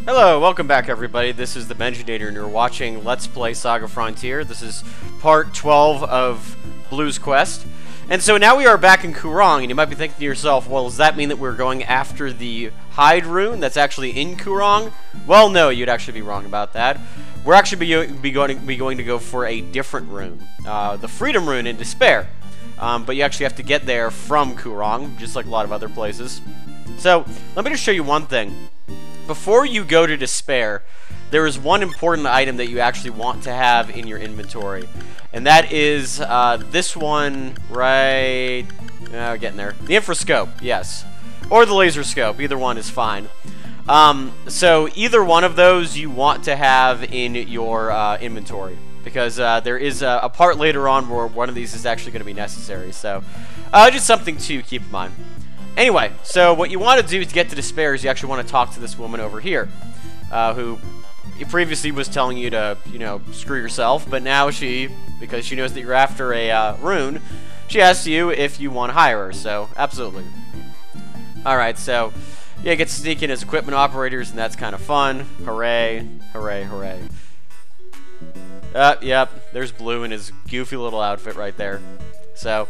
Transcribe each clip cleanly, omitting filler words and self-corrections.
Hello, welcome back everybody. This is the Benjinator and you're watching Let's Play SaGa Frontier. This is part 12 of Blue's Quest. And so now we are back in Kurong, and you might be thinking to yourself, well, does that mean that we're going after the Hide Rune that's actually in Kurong? Well, no, you'd actually be wrong about that. We're actually going to go for a different rune, the Freedom Rune in Despair. But you actually have to get there from Kurong, just like a lot of other places. So, let me just show you one thing. Before you go to Despair, there is one important item that you actually want to have in your inventory. And that is this one right... getting there. The Infrascope, yes. Or the Laser Scope, either one is fine. So either one of those you want to have in your inventory. Because there is a part later on where one of these is actually going to be necessary. So just something to keep in mind. Anyway, so what you want to do to get to Despair is you actually want to talk to this woman over here, who previously was telling you to, you know, screw yourself, but now she, because she knows that you're after a rune, she asks you if you want to hire her, so absolutely. Alright, so, yeah, get to sneak in as equipment operators, and that's kind of fun. Hooray, hooray, hooray. Yep, there's Blue in his goofy little outfit right there. So,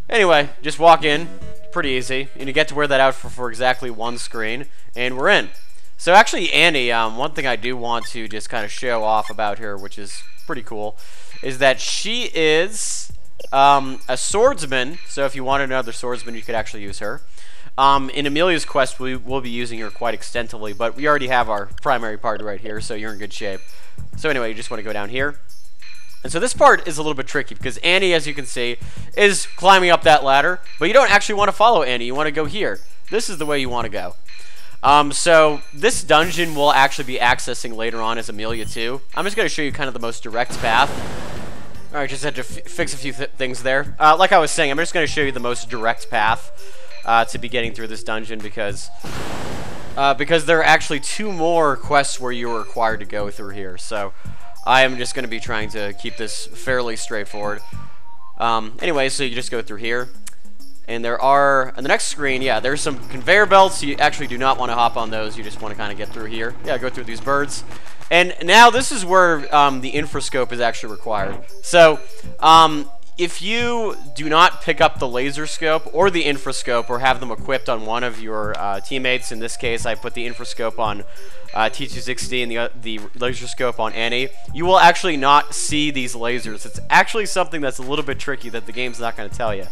anyway, just walk in. Pretty easy, and you get to wear that outfit for exactly one screen, and we're in. So actually, Annie, one thing I do want to just kind of show off about her, which is pretty cool, is that she is a swordsman. So if you wanted another swordsman, you could actually use her. In Amelia's quest, we will be using her quite extensively, but we already have our primary party right here, so you're in good shape. So anyway, you just want to go down here. And so this part is a little bit tricky because Annie, as you can see, is climbing up that ladder, but you don't actually want to follow Annie. You want to go here. This is the way you want to go. So this dungeon we'll actually be accessing later on as Amelia too. I'm just going to show you kind of the most direct path. Alright, just had to fix a few things there. Like I was saying, I'm just going to show you the most direct path to be getting through this dungeon because there are actually 2 more quests where you're required to go through here. So I am just going to be trying to keep this fairly straightforward. Anyway, so you just go through here. And there are, on the next screen, yeah, there's some conveyor belts. You actually do not want to hop on those. You just want to kind of get through here. Yeah, go through these birds. And now this is where the Infrascope is actually required. So, if you do not pick up the Laser Scope or the Infrascope or have them equipped on one of your teammates, in this case I put the Infrascope on T260 and the Laser Scope on Annie, you will actually not see these lasers. It's actually something that's a little bit tricky that the game's not going to tell you.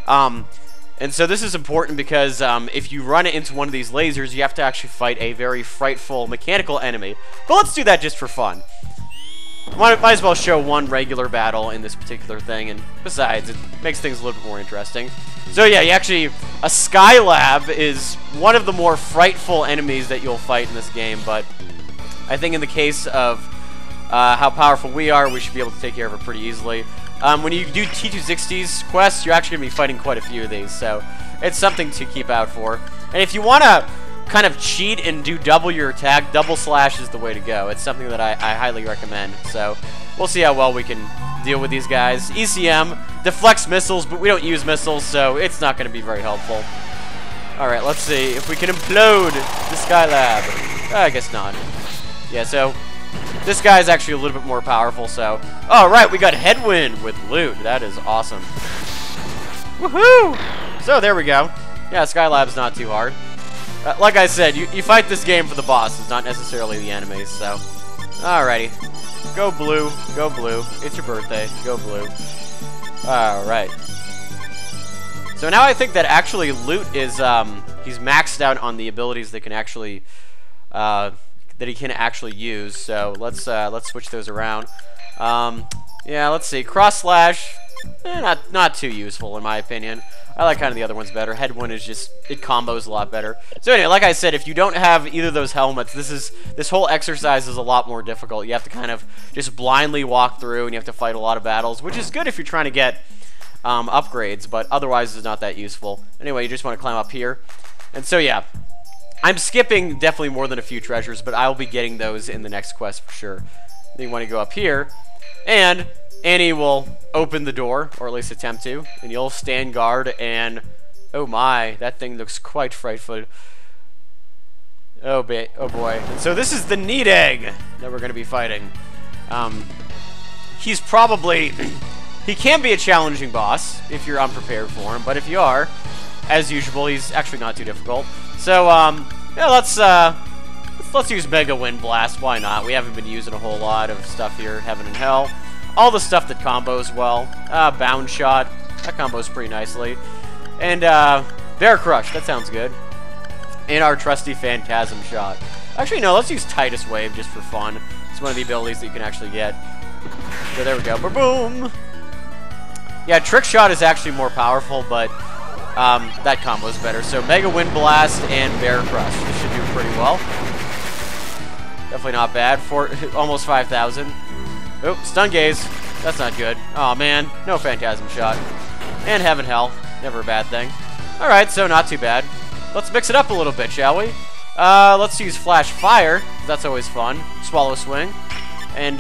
And so this is important because if you run it into one of these lasers, you have to actually fight a very frightful mechanical enemy. But let's do that just for fun. Might as well show one regular battle in this particular thing, and besides, it makes things a little bit more interesting. So yeah, you actually, a Skylab is one of the more frightful enemies that you'll fight in this game, but I think in the case of how powerful we are, we should be able to take care of it pretty easily. When you do T260's quests, you're actually going to be fighting quite a few of these, so it's something to keep out for. And if you want to kind of cheat and do double your attack, double slash is the way to go. It's something that I highly recommend. So we'll see how well we can deal with these guys. ECM deflects missiles, but we don't use missiles, so it's not going to be very helpful. Alright, let's see if we can implode the Skylab. I guess not. Yeah, so this guy is actually a little bit more powerful, so... Alright, we got Headwind with loot. That is awesome. Woohoo! So there we go. Yeah, Skylab's not too hard. Like I said, you fight this game for the bosses, not necessarily the enemies, so... Alrighty. Go Blue. Go Blue. It's your birthday. Go Blue. Alright. So now I think that actually Loot is, he's maxed out on the abilities that can actually, that he can actually use, so let's switch those around. Yeah, let's see. Cross Slash, not too useful in my opinion. I like kind of the other ones better. Headwind is just, it combos a lot better. So anyway, like I said, if you don't have either of those helmets, this whole exercise is a lot more difficult. You have to kind of just blindly walk through, and you have to fight a lot of battles, which is good if you're trying to get upgrades, but otherwise it's not that useful. Anyway, you just want to climb up here. And so yeah, I'm skipping definitely more than a few treasures, but I'll be getting those in the next quest for sure. Then you want to go up here, and Annie will open the door, or at least attempt to, and you'll stand guard, and oh my, that thing looks quite frightful. Oh boy. And so this is the Need Egg that we're going to be fighting. He's probably... he can be a challenging boss if you're unprepared for him, but if you are, as usual, he's actually not too difficult. So, yeah, let's use Mega Wind Blast. Why not? We haven't been using a whole lot of stuff here. Heaven and Hell. All the stuff that combos well. Bound Shot. That combos pretty nicely. And, Bear Crush. That sounds good. And our trusty Phantasm Shot. Actually, no, let's use Titus Wave just for fun. It's one of the abilities that you can actually get. So there we go. Boom! Yeah, Trick Shot is actually more powerful, but that combo is better. So Mega Wind Blast and Bear Crush. This should do pretty well. Definitely not bad. For almost 5,000. Oh, Stun Gaze. That's not good. Oh man, no Phantasm Shot. And Heaven Hell. Never a bad thing. Alright, so not too bad. Let's mix it up a little bit, shall we? Let's use Flash Fire. That's always fun. Swallow Swing. And,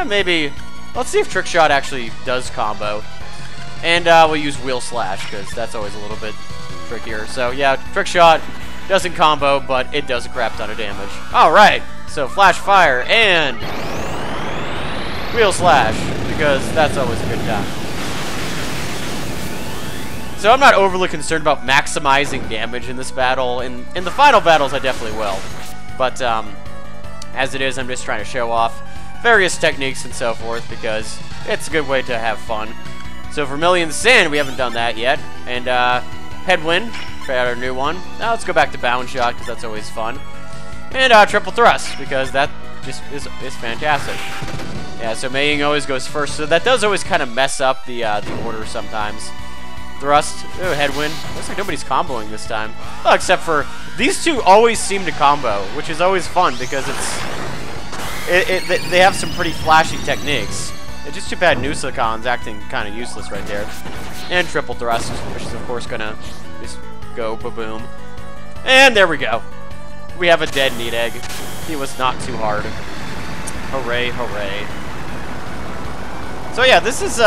maybe... Let's see if Trick Shot actually does combo. And we'll use Wheel Slash, because that's always a little bit trickier. So, yeah, Trick Shot doesn't combo, but it does a crap ton of damage. Alright, so Flash Fire and Wheel Slash, because that's always a good time. So I'm not overly concerned about maximizing damage in this battle. In the final battles, I definitely will. But, as it is, I'm just trying to show off various techniques and so forth, because it's a good way to have fun. So Vermilion Sand, we haven't done that yet. And Headwind, try out our new one. Now let's go back to Bound Shot, because that's always fun. And Triple Thrust, because that just is fantastic. Yeah, so Mei Ying always goes first, so that does always kind of mess up the order sometimes. Thrust, ooh, Headwind. Looks like nobody's comboing this time. Oh, except for these two always seem to combo, which is always fun, because they have some pretty flashy techniques. It's just too bad Nusakon's acting kind of useless right there. And Triple Thrust, which is of course gonna just go ba-boom. And there we go. We have a dead Need Egg. He was not too hard. Hooray, hooray. So yeah, this is,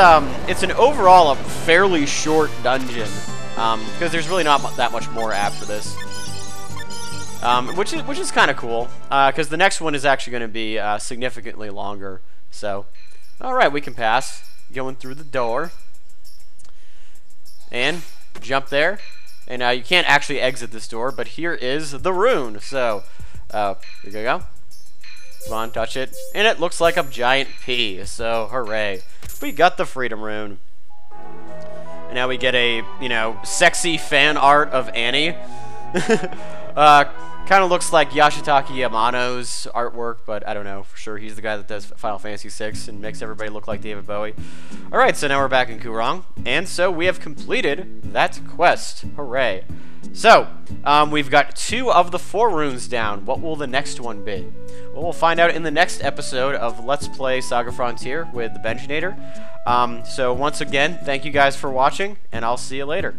it's an overall a fairly short dungeon. Because there's really not that much more after this. Which is kind of cool, because the next one is actually going to be significantly longer. So, alright, we can pass. Going through the door. And jump there. And you can't actually exit this door, but here is the rune. So, here we go. Come on, touch it. And it looks like a giant P, so hooray. We got the Freedom Rune. And now we get a, you know, sexy fan art of Annie. Kind of looks like Yashitaka Yamano's artwork, but I don't know for sure. He's the guy that does Final Fantasy VI and makes everybody look like David Bowie. Alright, so now we're back in Kurong, and so we have completed that quest. Hooray. So, we've got 2 of the 4 runes down. What will the next one be? Well, we'll find out in the next episode of Let's Play SaGa Frontier with the Benjinator. So once again, thank you guys for watching, and I'll see you later.